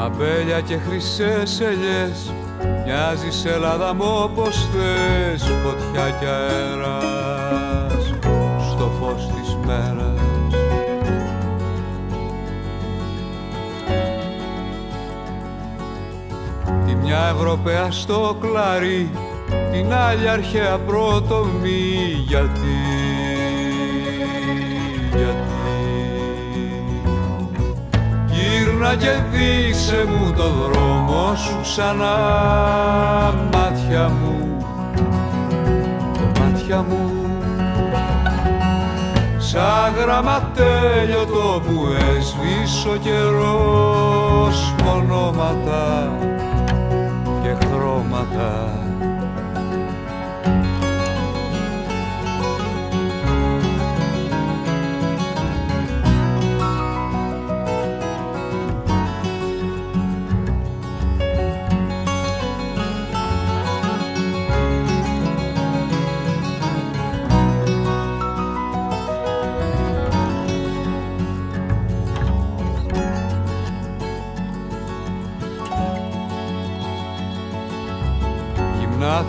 αμπέλια και χρυσές ελιές, μοιάζεις Ελλάδα μου όπως θες, φωτιά κι αέρας στο φως της μέρας. Τη μια Ευρωπαία στο κλαρί, την άλλη αρχαία πρότομη, γιατί γύρνα και δείξε μου το δρόμο σου ξανά, μάτια μου, μάτια μου, σαν γραμματέλειωτο που έσβησε ο καιρός, μονόματα και χρώματα.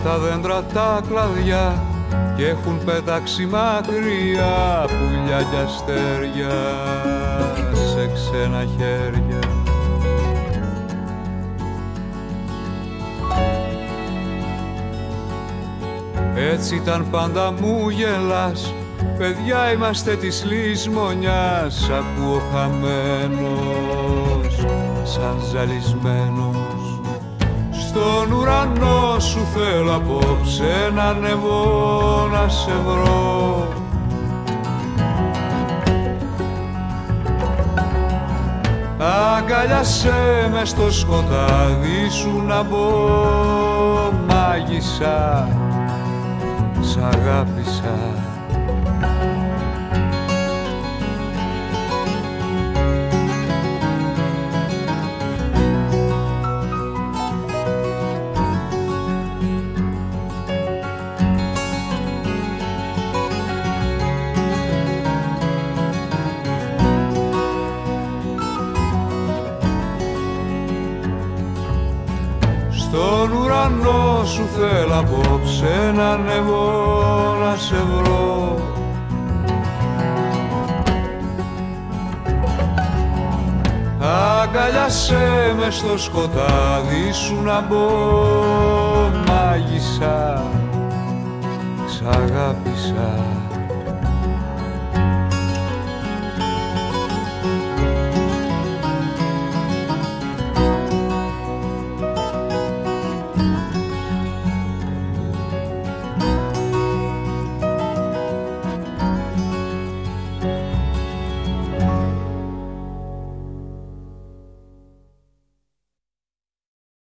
Τα δέντρα τα κλαδιά κι έχουν πετάξει μακριά πουλιά κι αστέρια σε ξένα χέρια. Έτσι ήταν πάντα μου γελάς, παιδιά είμαστε της λησμονιάς, ακούω χαμένος σαν ζαλισμένος. Στον ουρανό σου θέλω απόψε να ανεβώ να σε βρω, αγκαλιάσέ με στο σκοτάδι σου να μπω, μάγισσα, σ' αγάπησα. Στον ουρανό σου θέλω απόψε να ανεβώ να σε βρω, αγκαλιάσέ με στο σκοτάδι σου να μπω, μάγισσα, σ' αγάπησα.